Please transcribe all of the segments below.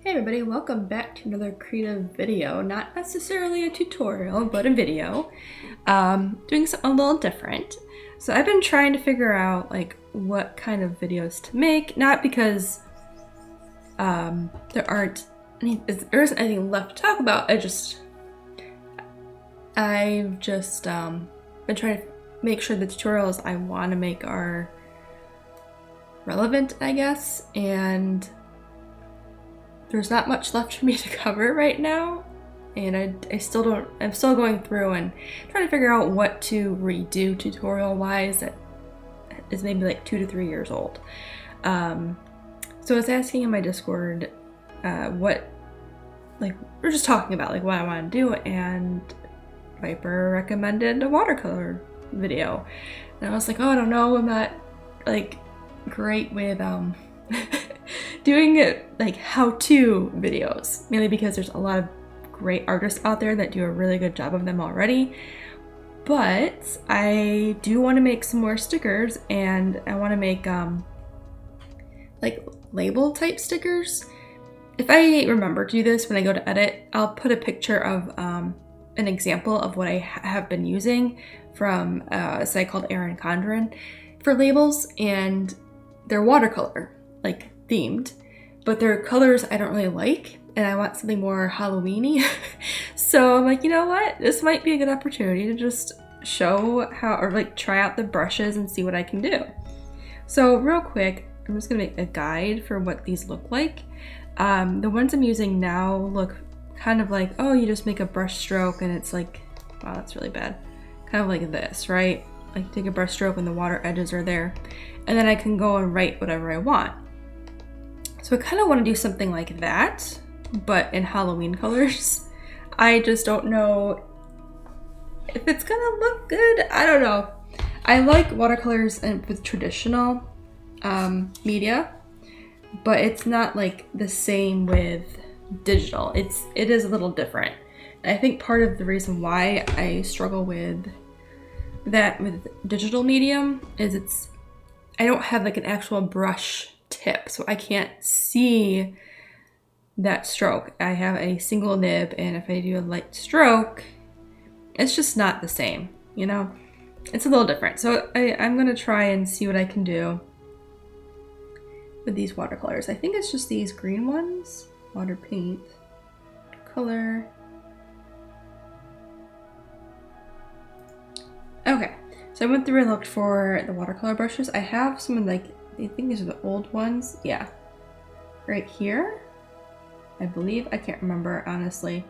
Hey everybody, welcome back to another Krita video. Not necessarily a tutorial, but a video. Doing something a little different. So I've been trying to figure out like what kind of videos to make, not because there isn't anything left to talk about. I've just been trying to make sure the tutorials I want to make are relevant, I guess, and there's not much left for me to cover right now, and I'm still going through and trying to figure out what to redo tutorial wise that is maybe like 2 to 3 years old. So I was asking in my Discord we're just talking about like what I want to do, and Viper recommended a watercolor video, and I was like, oh, I don't know, I'm not like great with doing it like how-to videos, mainly because there's a lot of great artists out there that do a really good job of them already. But I do want to make some more stickers, and I want to make like label type stickers. If I remember to do this when I go to edit, I'll put a picture of an example of what I have been using from a site called Erin Condren for labels, and they're watercolor like themed, but their colors I don't really like, and I want something more Halloween-y. So I'm like, you know what? This might be a good opportunity to just show how, or like try out the brushes and see what I can do. So real quick, I'm just gonna make a guide for what these look like. The ones I'm using now look kind of like, oh, you just make a brush stroke and it's like, wow, that's really bad. Kind of like this, right? Like take a brush stroke and the water edges are there. And then I can go and write whatever I want. So I kind of want to do something like that, but in Halloween colors. I just don't know if it's gonna look good. I don't know. I like watercolors and with traditional media, but it's not like the same with digital. It is a little different. And I think part of the reason why I struggle with that with digital medium is I don't have like an actual brush tip, so I can't see that stroke. I have a single nib, and if I do a light stroke, it's just not the same, you know? It's a little different. So I'm gonna try and see what I can do with these watercolors. I think it's just these green ones. Water paint, color. Okay, so I went through and looked for the watercolor brushes. I have some like, I think these are the old ones. Yeah, right here, I believe. I can't remember, honestly.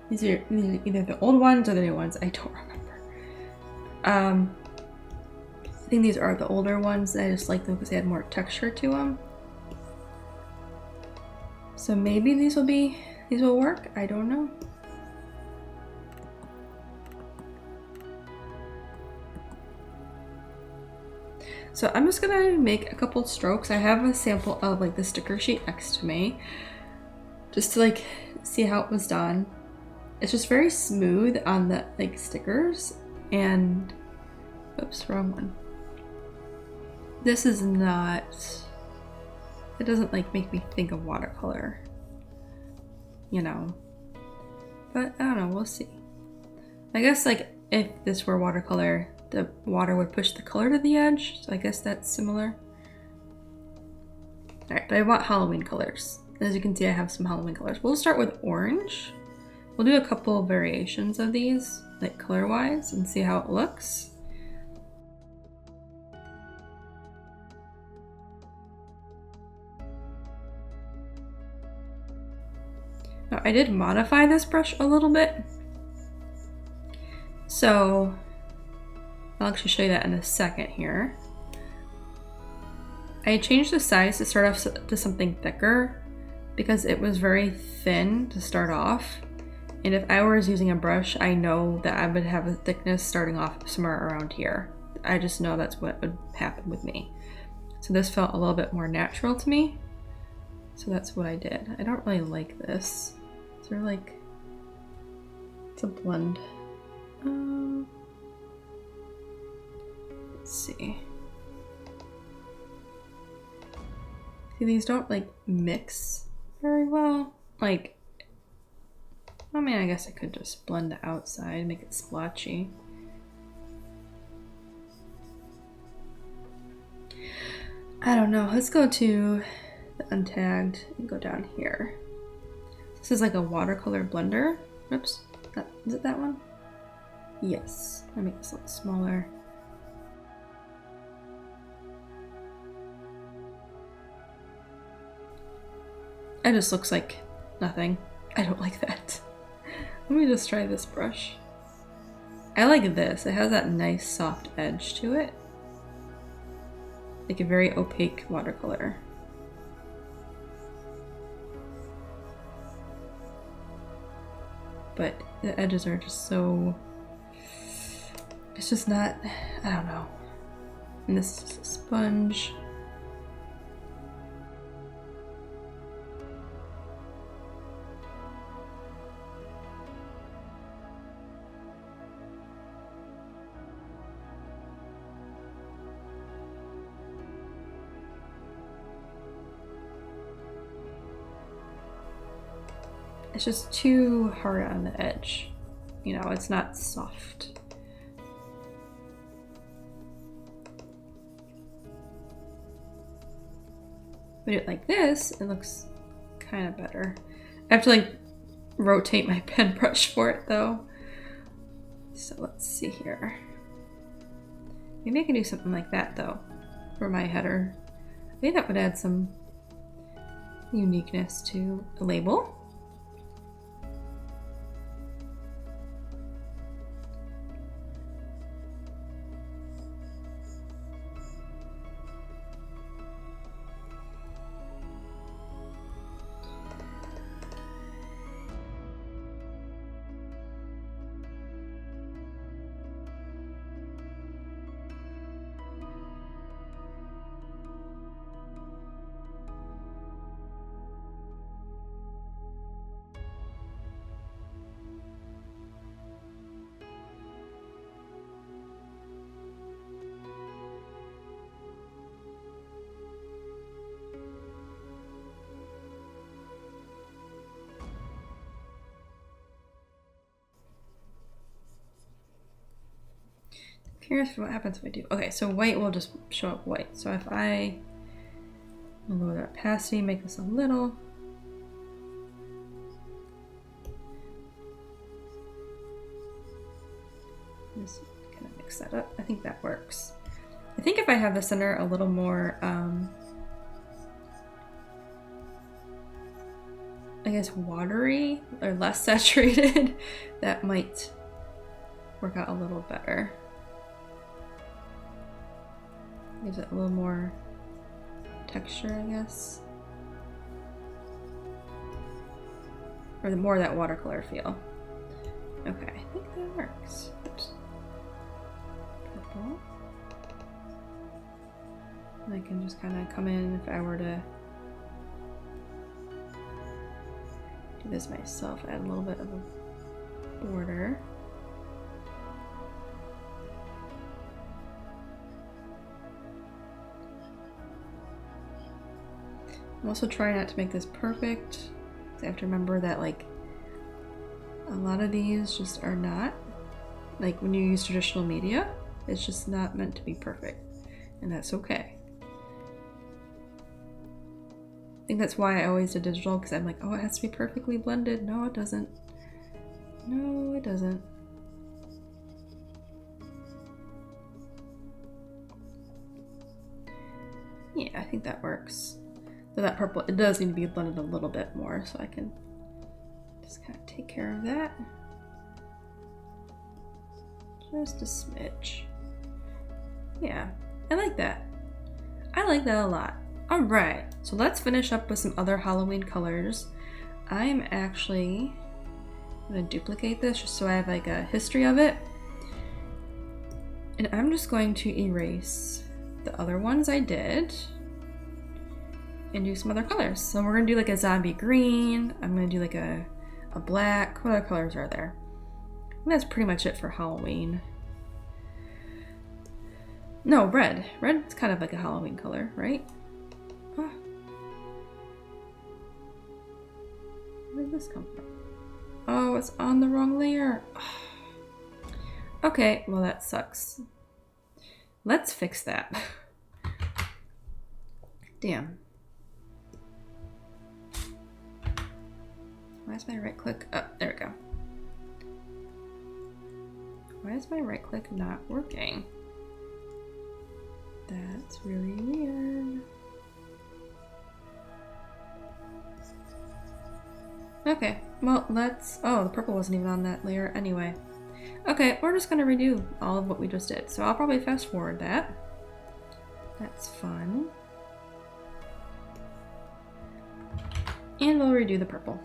These are either the old ones or the new ones. I don't remember. I think these are the older ones. I just like them because they had more texture to them. So maybe these will work. I don't know. So I'm just gonna make a couple strokes. I have a sample of like the sticker sheet next to me, just to like see how it was done. It's just very smooth on the like stickers, and oops, wrong one. This is not, it doesn't like make me think of watercolor, you know, but I don't know, we'll see. I guess like if this were watercolor, the water would push the color to the edge, so I guess that's similar. All right, but I want Halloween colors. As you can see, I have some Halloween colors. We'll start with orange. We'll do a couple variations of these, like color-wise, and see how it looks. Now, I did modify this brush a little bit, so I'll actually show you that in a second here. I changed the size to start off to something thicker because it was very thin to start off. And if I was using a brush, I know that I would have a thickness starting off somewhere around here. I just know that's what would happen with me. So this felt a little bit more natural to me. So that's what I did. I don't really like this. Is there like, it's a blend. Let's see. See, these don't like mix very well. Like, I mean, I guess I could just blend the outside, make it splotchy. I don't know. Let's go to the untagged and go down here. This is like a watercolor blender. Oops. Is it that one? Yes. I'll make this a little smaller. It just looks like nothing. I don't like that. Let me just try this brush. I like this. It has that nice soft edge to it. Like a very opaque watercolor. But the edges are just so... It's just not... I don't know. And this is just a sponge. It's just too hard on the edge. You know, it's not soft. But it like this, it looks kind of better. I have to like rotate my pen brush for it though. So let's see here. Maybe I can do something like that though for my header. I think that would add some uniqueness to a label. Curious for what happens if I do. Okay, so white will just show up white. So if I lower the opacity, make this a little. Just kind of mix that up. I think that works. I think if I have the center a little more, I guess watery or less saturated, that might work out a little better. Gives it a little more texture, I guess. Or more of that watercolor feel. Okay, I think that works. Oops. Purple. And I can just kind of come in if I were to do this myself, add a little bit of a border. I'm also trying not to make this perfect. I have to remember that like a lot of these just are not. Like when you use traditional media, it's just not meant to be perfect. And that's okay. I think that's why I always did digital, because I'm like, oh, it has to be perfectly blended. No, it doesn't. No, it doesn't. Yeah, I think that works. So that purple, it does need to be blended a little bit more, so I can just kind of take care of that. Just a smidge. Yeah, I like that. I like that a lot. All right, so let's finish up with some other Halloween colors. I'm actually gonna duplicate this just so I have like a history of it. And I'm just going to erase the other ones I did and do some other colors. So we're gonna do like a zombie green. I'm gonna do like a black. What other colors are there? And that's pretty much it for Halloween. No, red. Red's kind of like a Halloween color, right? Oh, did this come from? Oh, it's on the wrong layer. Okay, well that sucks. Let's fix that. Damn. Why is my right click? Oh, there we go. Why is my right click not working? That's really weird. Okay, well let's, oh, the purple wasn't even on that layer anyway. Okay, we're just gonna redo all of what we just did. So I'll probably fast forward that. That's fun. And we'll redo the purple.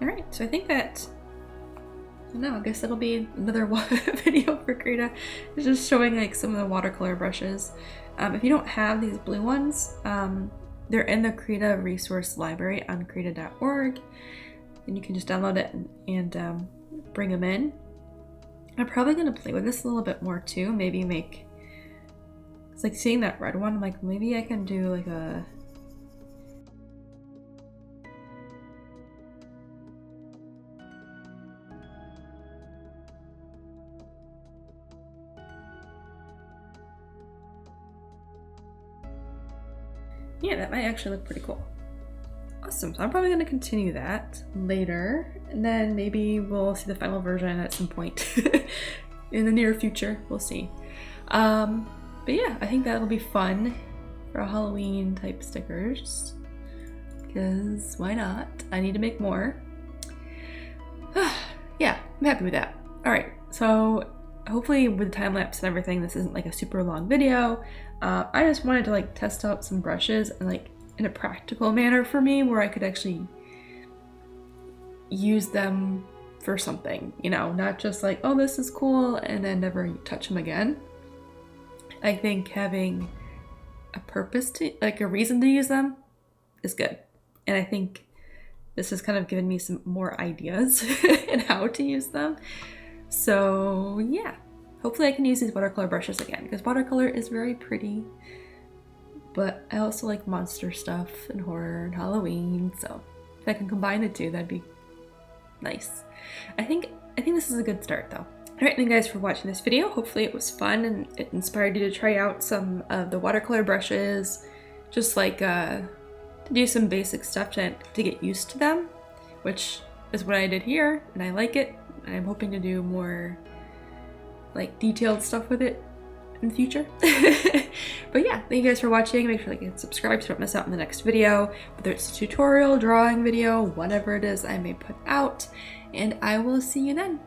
Alright, so I think that, I don't know, I guess it'll be another video for Krita. It's just showing like some of the watercolor brushes. If you don't have these blue ones, they're in the Krita resource library on krita.org, and you can just download it and bring them in. I'm probably going to play with this a little bit more too, maybe make, it's like seeing that red one, I'm like maybe I can do like a, yeah, that might actually look pretty cool. Awesome, so I'm probably gonna continue that later, and then maybe we'll see the final version at some point in the near future, we'll see. But yeah, I think that'll be fun for Halloween type stickers, because why not? I need to make more. Yeah, I'm happy with that. All right, so hopefully with the time lapse and everything, this isn't like a super long video. I just wanted to like test out some brushes and like in a practical manner for me where I could actually use them for something, you know, not just like, oh, this is cool, and then never touch them again. I think having a purpose to, like a reason to use them is good. And I think this has kind of given me some more ideas in how to use them. So yeah, hopefully I can use these watercolor brushes again, because watercolor is very pretty, but I also like monster stuff and horror and Halloween. So if I can combine the two, that'd be nice. I think this is a good start though. Alright, thank you guys for watching this video. Hopefully it was fun and it inspired you to try out some of the watercolor brushes, just like to do some basic stuff to get used to them, which is what I did here, and I like it. And I'm hoping to do more like detailed stuff with it in the future. But yeah, thank you guys for watching. Make sure to like and subscribe so you don't miss out on the next video, whether it's a tutorial, drawing video, whatever it is I may put out, and I will see you then.